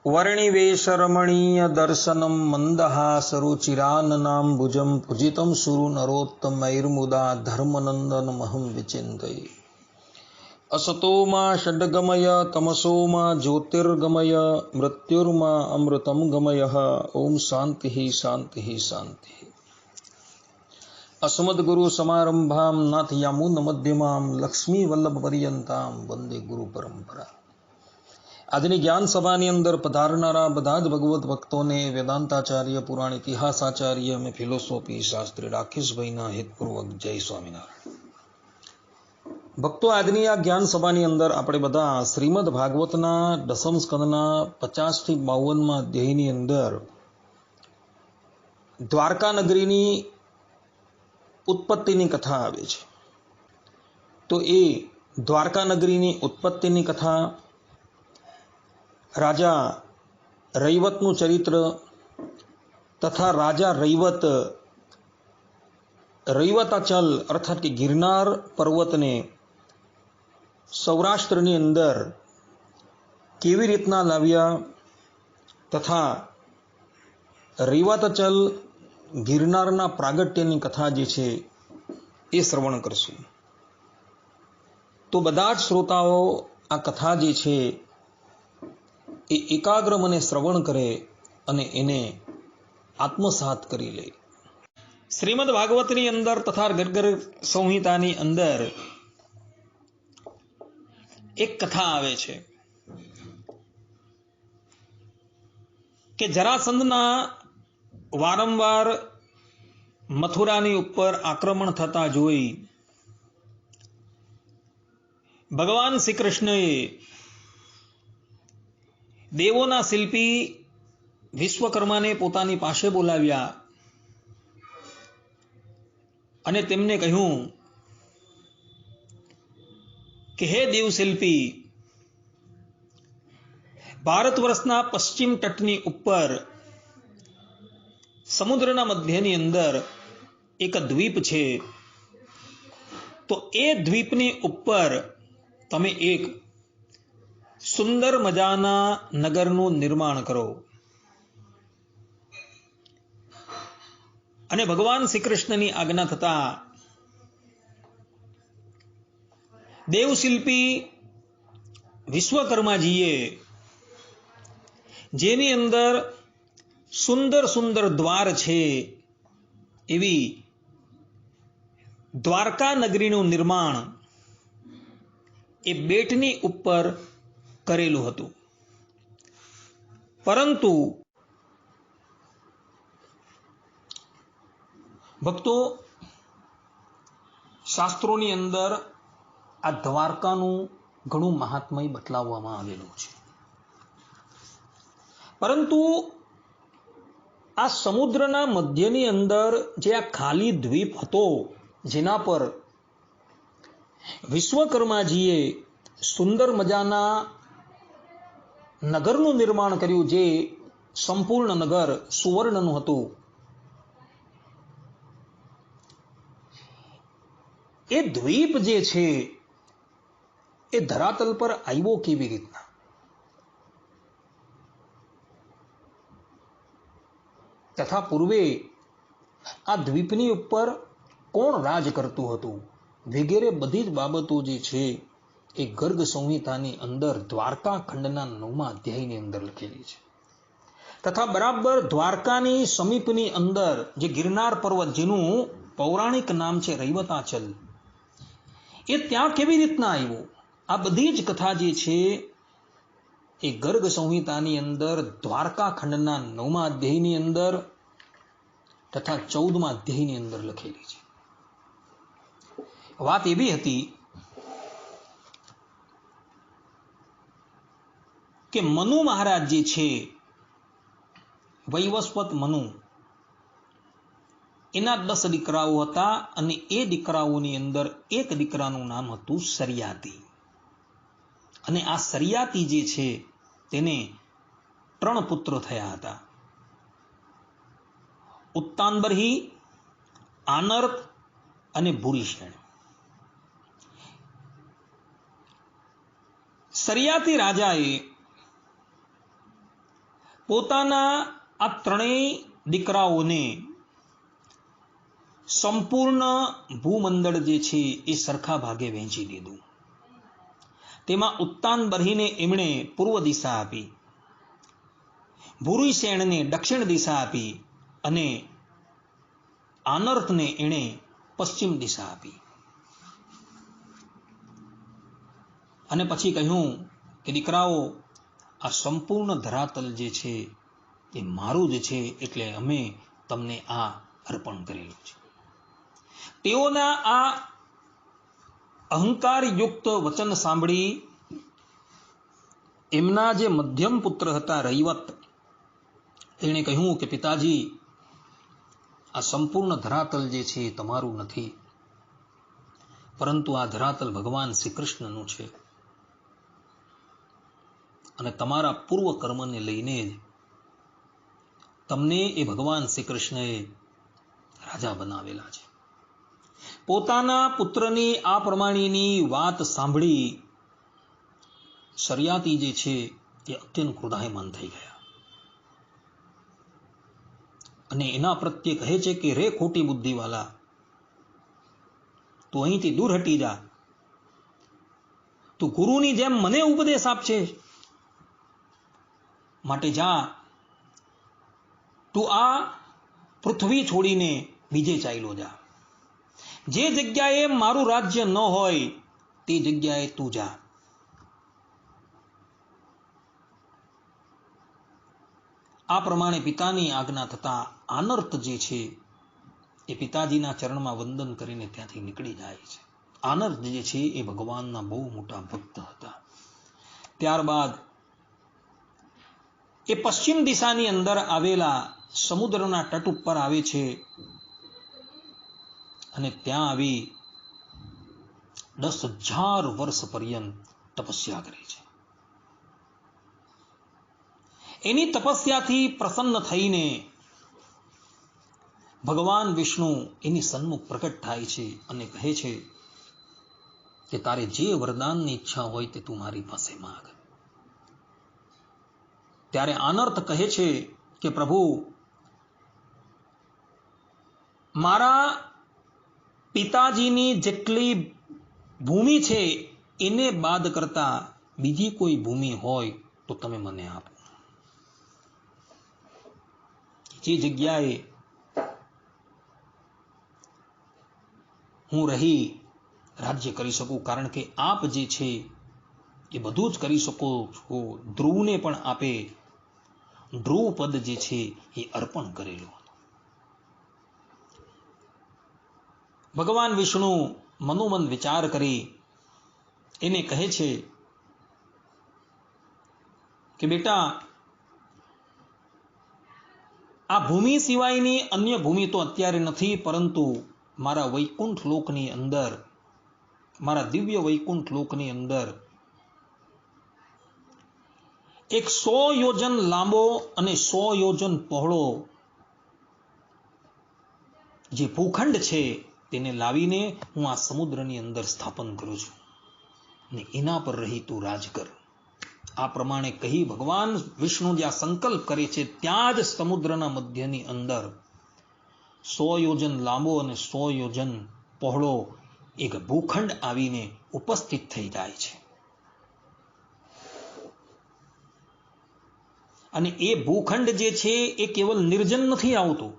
वर्णिवेशरमणीय दर्शनं मन्दहासरुचिराननाम्बुजं पूजितं सुरु नरोत्तमैर्मुदा धर्मनन्दनमहं विचिन्तये। असतो मा षड्गमय तमसो मा ज्योतिर्गमय मृत्युर्मा अमृतं गमयः। ओम शान्तिः शान्तिः शान्तिः। अस्मद्गुरु समारंभां नाथयामुनमध्यमां लक्ष्मीवल्लभपर्यन्तां वंदे गुरु परंपरा। આજની જ્ઞાન સભાની અંદર પધારનારા બધા જ ભગવત ભક્તોને વેદાંતાચાર્ય, પુરાણ ઇતિહાસાચાર્ય અને ફિલોસોફી શાસ્ત્રી રાકેશભાઈના હિતપૂર્વક જય સ્વામિનારાયણ। ભક્તો, આજની આ જ્ઞાન સભાની અંદર આપણે બધા શ્રીમદ ભાગવતના દસમ સ્કંદના 50 થી 52માં અધ્યાયની અંદર દ્વારકા નગરીની ઉત્પત્તિની કથા આવે છે। તો એ દ્વારકા નગરીની ઉત્પત્તિની કથા, રાજા રૈવતનું ચરિત્ર તથા રાજા રૈવતાચલ અર્થાત કે ગિરનાર પર્વતને સૌરાષ્ટ્રની અંદર કેવી રીતના લાવ્યા તથા રૈવતાચલ ગિરનારના પ્રાગટ્યની કથા જે છે એ શ્રવણ કરશું। તો બધા જ શ્રોતાઓ આ કથા જે છે એ એકાગ્ર મને શ્રવણ કરે અને એને આત્મસાત કરી લે। શ્રીમદ ભાગવતની અંદર તથા ગર્ગ સંહિતાની અંદર એક કથા આવે છે કે જરાસંધના વારંવાર મથુરાની ઉપર આક્રમણ થતા જોઈ ભગવાન શ્રી કૃષ્ણએ દેવોના શિલ્પી વિશ્વકર્માને પોતાની પાસે બોલાવ્યા અને તેમને કહ્યું કે હે દેવ શિલ્પી, ભારત વર્ષના પશ્ચિમ તટની ઉપર સમુદ્રના મધ્યની અંદર એક દ્વીપ છે। તો એ દ્વીપની ઉપર તમે એક સુંદર મજાના નગરનું નિર્માણ કરો। અને ભગવાન શ્રી કૃષ્ણની આજ્ઞા થતા દેવશિલ્પી વિશ્વકર્માજીએ જેની અંદર સુંદર સુંદર દ્વાર છે એવી દ્વારકા નગરીનું નિર્માણ એ બેટની ઉપર કરેલું હતું। પરંતુ ભક્તો, શાસ્ત્રોની અંદર આ દ્વારકાનું ઘણું મહાત્મય બતલાવવામાં આવેલું છે। પરંતુ આ સમુદ્રના મધ્યની અંદર જે આ ખાલી દ્વીપ હતો, જેના પર વિશ્વકર્માજીએ સુંદર મજાના નગરનું નિર્માણ કર્યું, જે સંપૂર્ણ નગર સુવર્ણનું હતું, એ દ્વીપ જે છે એ ધરાતલ પર આવ્યો કેવી રીતના? તથા પૂર્વે આ દ્વીપની ઉપર કોણ રાજ કરતું હતું વગેરે બધી જ બાબતો જે છે એ ગર્ગ સંહિતાની અંદર દ્વારકા ખંડના 9મા અધ્યાયની અંદર લખેલી છે। તથા બરાબર દ્વારકાની સમીપની અંદર જે ગિરનાર પર્વત, જેનું પૌરાણિક નામ છે રૈવતાચલ, એ ત્યાં કેવી રીતના આવ્યો, આ બધી જ કથા જે છે એ ગર્ગ સંહિતાની અંદર દ્વારકા ખંડના 9મા અધ્યાયની અંદર તથા 14મા અધ્યાયની અંદર લખેલી છે। વાત એવી હતી કે મનુ મહારાજ જે છે, વૈવસ્વત મનુ, એના 10 દીકરાઓ હતા અને એ દીકરાઓની અંદર એક દીકરાનું નામ હતું સરિયાતી। અને આ સરિયાતી જે છે તેને 3 પુત્રો થયા હતા, ઉત્તાનબર્હી, આનર્ત અને ભૂરિશેણ। સરિયાતી રાજાએ પોતાના આ ત્રણેય દીકરાઓને સંપૂર્ણ ભૂમંડળ જે છે એ સરખા ભાગે વહેંચી દીધું. તેમાં ઉત્તાન બરહીને એમણે પૂર્વ દિશા આપી, ભૂરિસેણને દક્ષિણ દિશા આપી અને આનર્થને એણે પશ્ચિમ દિશા આપી. અને પછી કહ્યું કે દીકરાઓ, આ સંપૂર્ણ ધરાતલ જે છે એ મારું જ છે, એટલે અમે તમને આ અર્પણ કરેલું છે. તેઓના આ અહંકારયુક્ત વચન સાંભળી એમના જે મધ્યમ પુત્ર હતા રૈવત, એણે કહ્યું કે પિતાજી, આ સંપૂર્ણ ધરાતલ જે છે એ તમારું નથી, પરંતુ આ ધરાતલ ભગવાન શ્રી કૃષ્ણનું છે અને તમારા પૂર્વ કર્મને લઈને જ તમને એ ભગવાન શ્રી કૃષ્ણએ રાજા બનાવેલા છે. પોતાના પુત્રની આ પ્રમાણેની વાત સાંભળી શરિયાતી જે છે એ અત્યંત ક્રોધાયમાન થઈ ગયા અને એના પ્રત્યે કહે છે કે રે ખોટી બુદ્ધિવાલા, તું અહીંથી દૂર હટી જા, તું ગુરુની જેમ મને ઉપદેશ આપશે, માટે જા, તું આ પૃથ્વી છોડીને બીજે ચાલ્યો જા. જે જગ્યાએ મારું રાજ્ય ન હોય તે જગ્યાએ તું જા. આ પ્રમાણે પિતાની આજ્ઞા થતા આનર્ત જે છે એ પિતાજીના ચરણમાં વંદન કરીને ત્યાંથી નીકળી જાય છે. આનર્ત જે છે એ ભગવાનના બહુ મોટા ભક્ત હતા. ત્યારબાદ એ પશ્ચિમ દિશાની અંદર આવેલા સમુદ્રના તટ ઉપર આવે છે અને ત્યાં આવી 10,000 વર્ષ પર્યંત તપસ્યા કરે છે. એની તપસ્યાથી પ્રસન્ન થઈને ભગવાન વિષ્ણુ એની સન્મુખ પ્રકટ થાય છે અને કહે છે કે તારે જે વરદાનની ઈચ્છા હોય તે તું મારી પાસે માંગ. ત્યારે આનર્ત કહે છે કે પ્રભુ, મારા પિતાજીની જેટલી ભૂમિ છે એને બાદ કરતા બીજી કોઈ ભૂમિ હોય તો તમે મને આપો. જે જગ્યાએ હું રહી રાજ્ય કરી શકું, કારણ કે આપ જે છે એ બધું જ કરી શકો છો. ધ્રુવને પણ આપે ધ્રુવ પદ જે છે એ અર્પણ કરેલું. ભગવાન વિષ્ણુ મનોમન વિચાર કરી એને કહે છે કે બેટા, આ ભૂમિ સિવાયની અન્ય ભૂમિ તો અત્યારે નથી, પરંતુ મારા વૈકુંઠ લોકની અંદર, મારા દિવ્ય વૈકુંઠ લોકની અંદર એક 100 યોજન લાંબો અને 100 યોજન પહોળો જે ભૂખંડ છે તેને લાવીને હું આ સમુદ્રની અંદર સ્થાપન કરું છું અને એના પર રહી તું રાજ કર. આ પ્રમાણે કહી ભગવાન વિષ્ણુ જ્યાં સંકલ્પ કરે છે ત્યાં જ સમુદ્રના મધ્યની અંદર 100 યોજન લાંબો અને 100 યોજન પહોળો એક ભૂખંડ આવીને ઉપસ્થિત થઈ જાય છે. અને એ ભૂખંડ જે છે એ કેવલ નિર્જન નથી આવતું,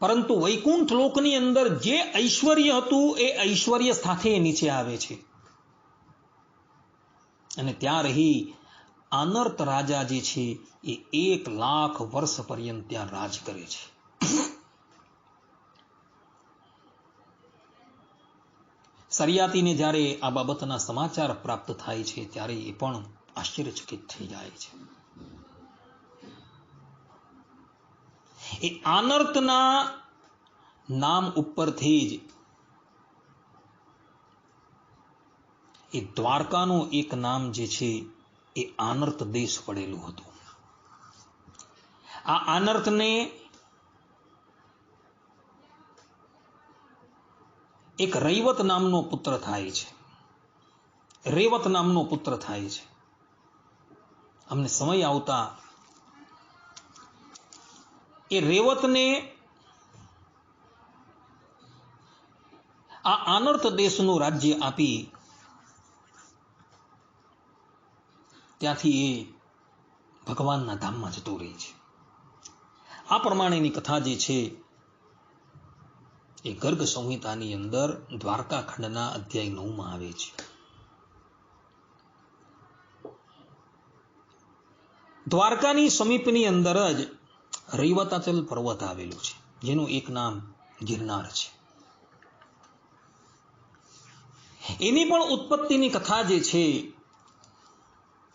પરંતુ વૈકુંઠ લોકની અંદર જે ઐશ્વર્ય હતું એ ઐશ્વર્ય સાથે નીચે આવે છે. અને ત્યાં રહી આનર્ત રાજા જે છે એ 1,00,000 વર્ષ પર્યંત ત્યાં રાજ કરે છે. શરિયાતીને જ્યારે આ બાબતના સમાચાર પ્રાપ્ત થાય છે ત્યારે એ પણ આશ્ચર્યચકિત થઈ જાય છે. એ આનર્તના નામ ઉપરથી જ એ દ્વારકાનું એક નામ જે છે એ આનર્ત દેશ પડેલું હતું. આ આનર્તને એક રૈવત નામનો પુત્ર થાય છે, રેવત નામનો પુત્ર થાય છે. અમને સમય આવતા એ રેવતને આ આનર્ત દેશનું રાજ્ય આપી ત્યાંથી એ ભગવાનના ધામમાં જતો રહે છે. આ પ્રમાણેની કથા જે છે એ ગર્ગ સંહિતાની અંદર દ્વારકા ખંડના અધ્યાય 9 આવે છે. દ્વારકાની સમીપની અંદર જ રૈવતાચલ પર્વત આવેલું છે, જેનું એક નામ ગિરનાર છે. એની પણ ઉત્પત્તિની કથા જે છે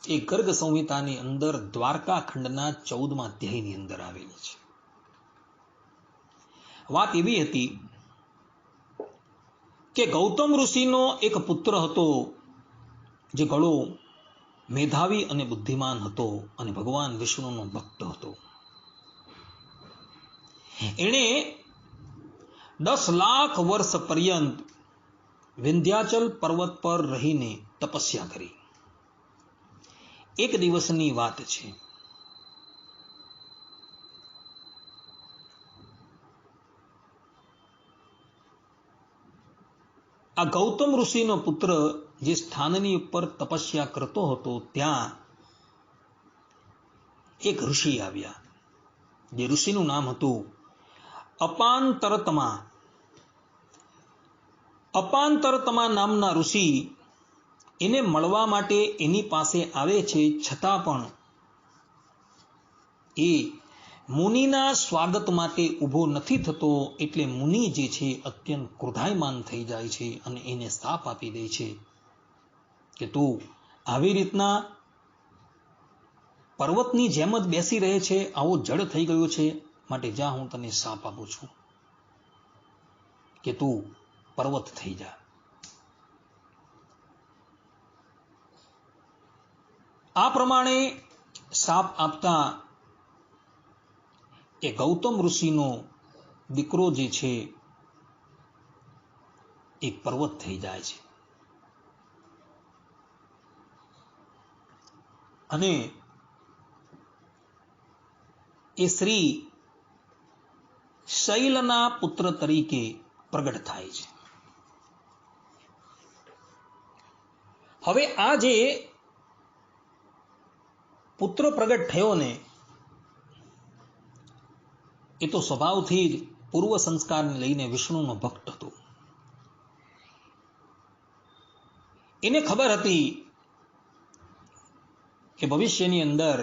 એ ગર્ગ સંહિતાની અંદર દ્વારકા ખંડના 14મા અધ્યાયની અંદર આવેલી છે. વાત એવી હતી કે ગૌતમ ઋષિનો એક પુત્ર હતો જે ઘણો મેધાવી અને બુદ્ધિમાન હતો અને ભગવાન વિષ્ણુનો ભક્ત હતો. એણે 10 લાખ વર્ષ પર્યંત વિંધ્યાચલ પર્વત પર રહીને તપસ્યા કરી. એક દિવસની વાત છે. આ ગૌતમ ઋષિનો પુત્ર જે સ્થાનની ઉપર તપસ્યા કરતો હતો ત્યાં એક ઋષિ આવ્યા. જે ઋષિનું નામ હતું અપાંતરતમા. અપાંતરતમા નામના ઋષિ એને મળવા માટે એની પાસે આવે છે, છતાં પણ એ મુનિના સ્વાગત માટે ઊભો નથી થતો. એટલે મુનિ જે છે અત્યંત ક્રોધાયમાન થઈ જાય છે અને એને શાપ આપી દે છે કે તું આવી રીતના પર્વતની જેમ જ બેસી રહે છે, આવો જડ થઈ ગયો છે, માટે જા હું તને શાપ આપું છું કે તું પર્વત થઈ જા. આ પ્રમાણે શાપ આપતા એ ગૌતમ ઋષિનો દીકરો જે છે એ પર્વત થઈ જાય છે અને એ શ્રી શૈલના પુત્ર તરીકે પ્રગટ થાય છે. હવે આ જે પુત્ર પ્રગટ થયો ને એ તો સ્વભાવથી જ પૂર્વ સંસ્કારને લઈને વિષ્ણુનો ભક્ત હતો. એને ખબર હતી કે ભવિષ્યની અંદર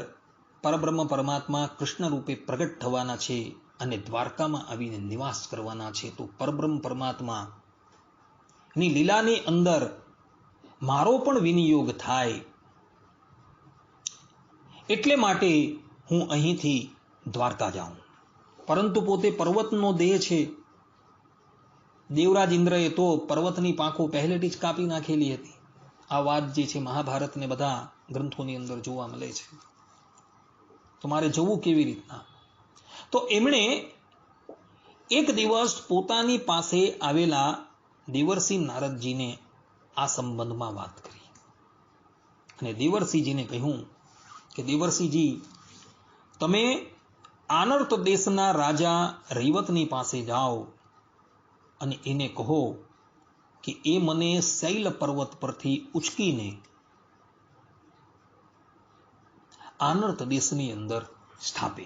પરબ્રહ્મ પરમાત્મા કૃષ્ણ રૂપે પ્રગટ થવાના છે અને દ્વારકામાં આવીને નિવાસ કરવાના છે. તો પરબ્રહ્મ પરમાત્મા ની લીલાની અંદર મારો પણ વિનિયોગ થાય, એટલે માટે હું અહીંથી દ્વારકા જાઉં. પરંતુ પોતે પર્વતનો દેહ છે. દેવરાજ ઇન્દ્રએ તો પર્વતની પાંખો પહેલેથી જ કાપી નાખેલી હતી. આ વાત જે છે મહાભારતને બધા ગ્રંથોની અંદર જોવા મળે છે. તો મારે જવું કેવી રીતના? તો એમણે એક દિવસ પોતાની પાસે આવેલા દેવર્ષિ નારદજીને આ સંબંધમાં વાત કરી અને દેવર્ષિજીને કહ્યું કે દેવર્ષિજી, તમે આનર્ત દેશના રાજા રૈવતની પાસે જાઓ અને એને કહો કે એ મને શૈલ પર્વત પરથી ઉચકીને આનર્ત દેશની અંદર સ્થાપે.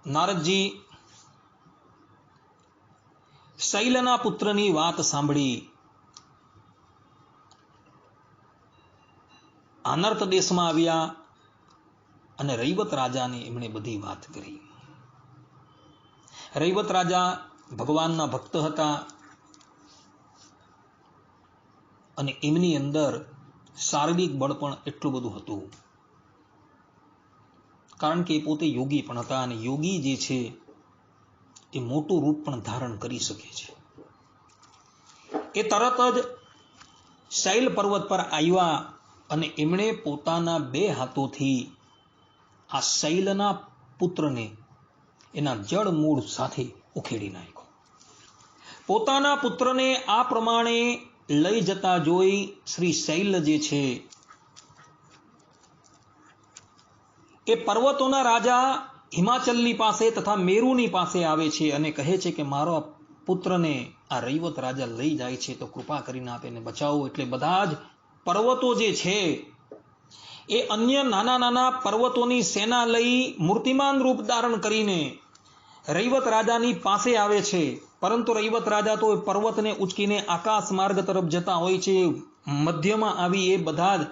નારદજી શૈલના પુત્રની વાત સાંભળી આનર્ત દેશમાં આવ્યા અને રૈવત રાજાને એમણે બધી વાત કરી. રૈવત રાજા ભગવાનના ભક્ત હતા અને એમની અંદર શારીરિક બળ પણ એટલું બધું હતું, કારણ કે એ પોતે યોગી પણ હતા અને યોગી જે છે એ મોટું રૂપ પણ ધારણ કરી શકે છે. એ તરત જ શૈલ પર્વત પર આવ્યા અને એમણે પોતાના 2 હાથોથી આ શૈલના પુત્રને એના જળ મૂળ સાથે ઉખેડી નાખ્યો. પોતાના પુત્રને આ પ્રમાણે લઈ જતા જોઈ શ્રી શૈલ જે છે એ પર્વતોના રાજા હિમાચલની પાસે તથા મેરુની પાસે આવે છે અને કહે છે કે મારો પુત્રને આ રૈવત રાજા લઈ જાય છે, તો કૃપા કરીને આપ એને બચાવો. એટલે બધા જ પર્વતો જે છે એ અન્ય નાના નાના પર્વતોની સેના લઈ મૂર્તિમાન રૂપ ધારણ કરીને રૈવત રાજાની પાસે આવે છે. પરંતુ રૈવત રાજા તો પર્વતને ઉચકીને આકાશ માર્ગ તરફ જતા હોય છે. મધ્યમાં આવી એ બધા જ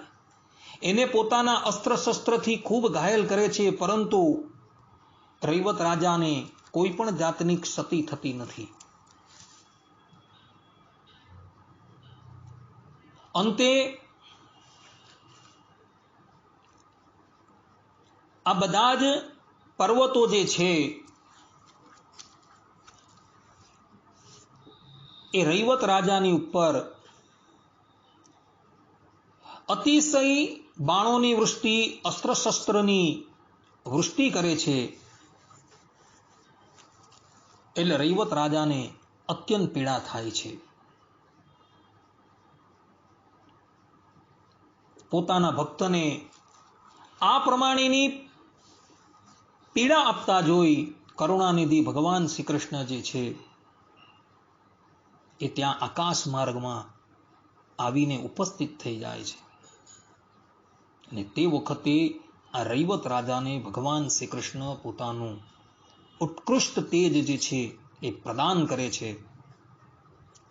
એને પોતાના અસ્ત્ર શસ્ત્રથી ખૂબ ઘાયલ કરે છે, પરંતુ રૈવત રાજાને કોઈ પણ જાતની ક્ષતિ થતી નથી. અંતે આ બધા જ પર્વતો જે છે એ રૈવત રાજાની ઉપર અતિશય બાણોની વૃષ્ટિ, અસ્ત્ર શસ્ત્રની વૃષ્ટિ કરે છે. એટલે રૈવત રાજાને અત્યંત પીડા થાય છે. પોતાના ભક્તને આ પ્રમાણેની પીડા આપતા જોઈ કરુણાનિધિ ભગવાન શ્રી કૃષ્ણ જે છે એ ત્યાં આકાશ માર્ગમાં આવીને ઉપસ્થિત થઈ જાય છે. અને તે વખતે આ રૈવત રાજાને ભગવાન શ્રી કૃષ્ણ પોતાનું ઉત્કૃષ્ટ તેજ જે છે એ પ્રદાન કરે છે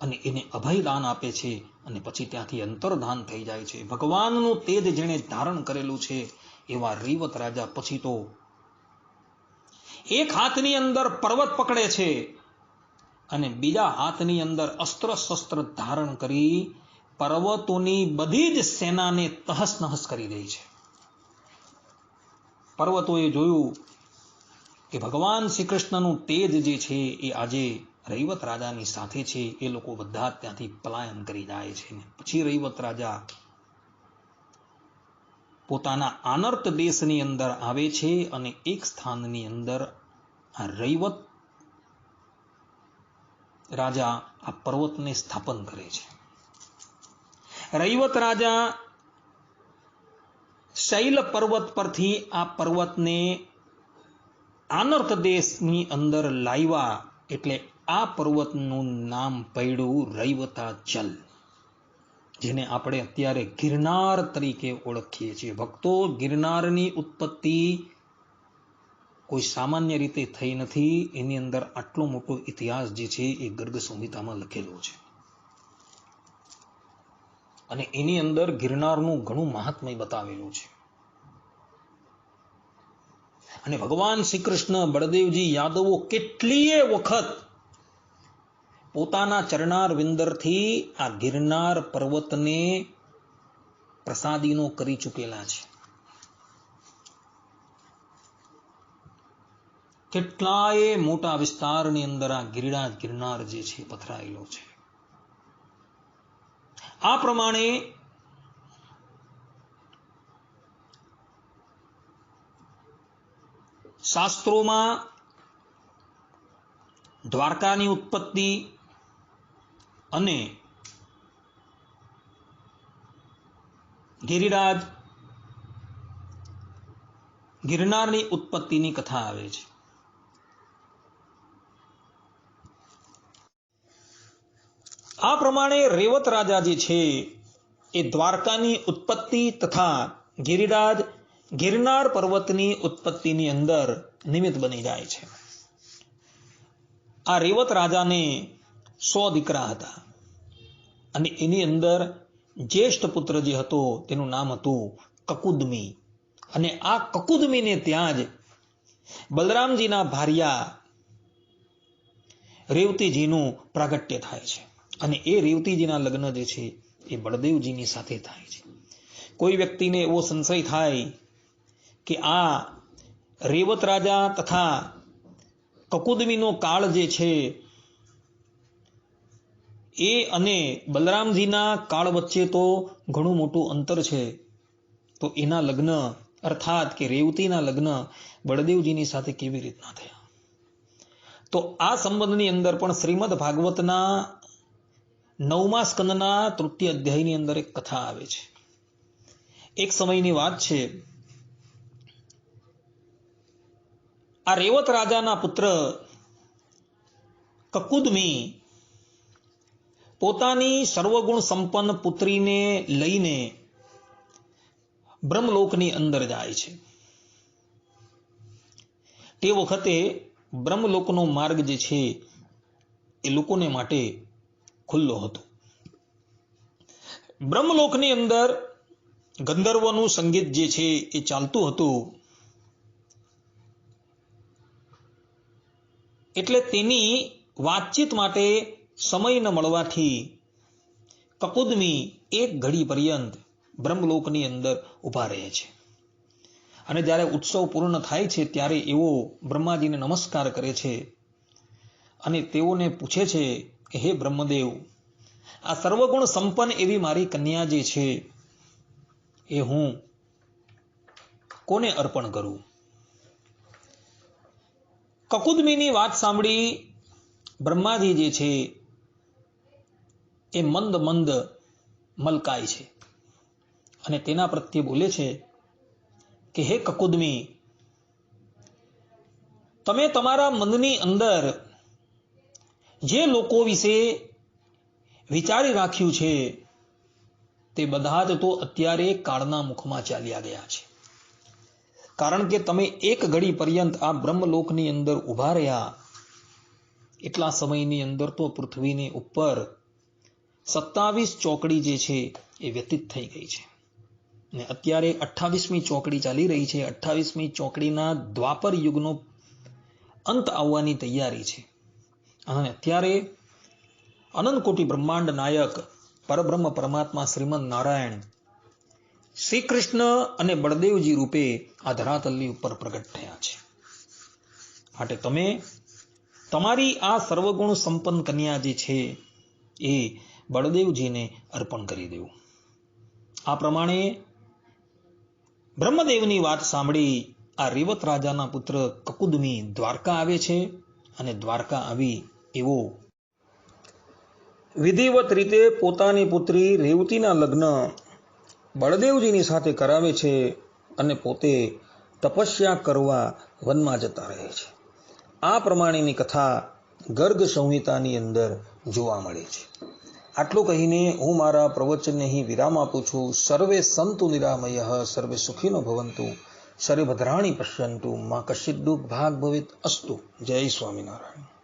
અને એને અભયદાન આપે છે અને પછી ત્યાંથી અંતર્ધાન થઈ જાય છે. ભગવાનનું તેજ જેણે ધારણ કરેલું છે એવા રૈવત રાજા પછી તો એક હાથની અંદર પર્વત પકડે છે અને બીજા હાથની અંદર અસ્ત્ર શસ્ત્ર ધારણ કરી પર્વતોની બધી જ સેનાને તહસ નહસ કરી દે છે. પર્વતોએ જોયું કે ભગવાન શ્રી કૃષ્ણનું તેજ જે છે એ આજે રૈવત રાજાની સાથે છે. એ લોકો બધા ત્યાંથી પલાયન કરી જાય છે. પછી રૈવત રાજા પોતાના આનર્ત દેશની અંદર આવે છે અને એક સ્થાનની અંદર આ રૈવત રાજા આ પર્વતને સ્થાપન કરે છે. રૈવત રાજા શૈલ પર્વત પરથી આ પર્વતને આનર્ત દેશની અંદર લાવ્યા એટલે આ પર્વતનું નામ પડ્યું રૈવતાચલ, જેને આપણે અત્યારે ગિરનાર તરીકે ઓળખીએ છીએ. ભક્તો, ગિરનારની ઉત્પત્તિ કોઈ સામાન્ય રીતે થઈ નથી. એની અંદર આટલો મોટો ઇતિહાસ જે છે એ ગર્ગ સંહિતામાં લખેલો છે અને એની અંદર ગિરનારનું ઘણું મહાત્મય બતાવેલું છે. અને ભગવાન શ્રી કૃષ્ણ, બળદેવજી, યાદવો કેટલીય વખત પોતાના ચરણાર વિંદરથી આ ગિરનાર પર્વતને પ્રસાદીનો કરી ચૂકેલા છે. કેટલાય મોટા વિસ્તારની અંદર આ ગિરિરાજ ગિરનાર જે છે પથરાયેલો છે. આ પ્રમાણે શાસ્ત્રોમાં દ્વારકાની ઉત્પત્તિ અને ગિરિરાજ ગિરનારની ઉત્પત્તિની કથા આવે છે. આ પ્રમાણે રેવત રાજા જે છે એ દ્વારકાની ઉત્પત્તિ તથા ગિરિરાજ ગિરનાર પર્વતની ઉત્પત્તિની અંદર નિમિત્ત બની જાય છે. આ રેવત રાજાને 100 દીકરા હતા અને એની અંદર જ્યેષ્ઠ પુત્ર જે હતો તેનું નામ હતું કકુદમી. અને આ કકુદમીને ત્યાં જ બલરામજીના ભાર્યા રેવતીજીનું પ્રાગટ્ય થાય છે અને એ રેવતીજીના લગ્ન જે છે એ બળદેવજીની સાથે થાય છે. કોઈ વ્યક્તિને એવો સંશય થાય કે આ રેવત રાજા તથા કકુદમીનો કાળ જે છે એ અને બલરામજીના કાળ વચ્ચે તો ઘણું મોટું અંતર છે, તો એના લગ્ન અર્થાત કે રેવતીના લગ્ન બળદેવજીની સાથે કેવી રીતના થયા? તો આ સંબંધની અંદર પણ શ્રીમદ ભાગવતના 9મા સ્કંદના 3ય અધ્યાયની અંદર એક કથા આવે છે. એક સમયની વાત છે. આ રેવત રાજાના પુત્ર કકુદમી પોતાની સર્વગુણ સંપન્ન પુત્રીને લઈને બ્રહ્મલોકની અંદર જાય છે. તે વખતે બ્રહ્મલોકનો માર્ગ જે છે એ લોકોને માટે ખુલ્લો હતો. બ્રહ્મલોકની અંદર ગંધર્વનું સંગીત જે છે એ ચાલતું હતું. એટલે તેની વાતચીત માટે સમય ન મળવાથી કકુદમી એક ઘડી પર્યંત બ્રહ્મલોકની અંદર ઊભા રહે છે. અને જ્યારે ઉત્સવ પૂર્ણ થાય છે ત્યારે એવો બ્રહ્માજીને નમસ્કાર કરે છે અને તેઓને પૂછે છે કે હે બ્રહ્મદેવ, આ સર્વગુણ સંપન્ન એવી મારી કન્યા જે છે એ હું કોને અર્પણ કરું? કકુદમીની વાત સાંભળી બ્રહ્માજી જે છે એ મંદ મંદ મલકાય છે અને તેના પ્રત્યે બોલે છે કે હે કકુદમી, તમે તમારા મનની અંદર જે લોકો વિશે વિચારી રાખ્યું છે તે બધા જ તો અત્યારે કાળના મુખમાં ચાલ્યા ગયા છે. કારણ કે તમે એક ઘડી પર્યંત આ બ્રહ્મલોકની અંદર ઊભા રહ્યા. એટલા સમયની અંદર તો પૃથ્વીની ઉપર 27 ચોકડી જે છે એ વ્યતીત થઈ ગઈ છે ને અત્યારે 28મી ચોકડી ચાલી રહી છે. 28મી ચોકડીના દ્વાપર યુગનો અંત આવવાની તૈયારી છે. અને અત્યારે અનંત કોટી બ્રહ્માંડ નાયક પરબ્રહ્મ પરમાત્મા શ્રીમદ નારાયણ શ્રી કૃષ્ણ અને બળદેવજી રૂપે આ ધરાતલની ઉપર પ્રગટ થયા છે. માટે તમે તમારી આ સર્વગુણ સંપન્ન કન્યા જે છે એ બળદેવજીને અર્પણ કરી દેવું. આ પ્રમાણે બ્રહ્મદેવની વાત સાંભળી આ રેવત રાજાના પુત્ર કકુદમી દ્વારકા આવે છે અને દ્વારકા આવી એવો વિધિવત રીતે પોતાની પુત્રી રેવતીના લગ્ન બળદેવજીની સાથે કરાવે છે અને પોતે તપસ્યા કરવા વનમાં જતા રહે છે. આ પ્રમાણેની કથા ગર્ગ સંહિતાની અંદર જોવા મળે છે. આટલું કહીને હું મારા પ્રવચનને અહીં વિરામ આપું છું. સર્વે સંતુ નિરામયઃ, સર્વે સુખીનો ભવંતુ, સર્વે ભદ્રાણી પશ્યંતુ, મા કશ્ચિદ દુઃખ ભાગ ભવેત અસ્તુ. જય સ્વામિનારાયણ.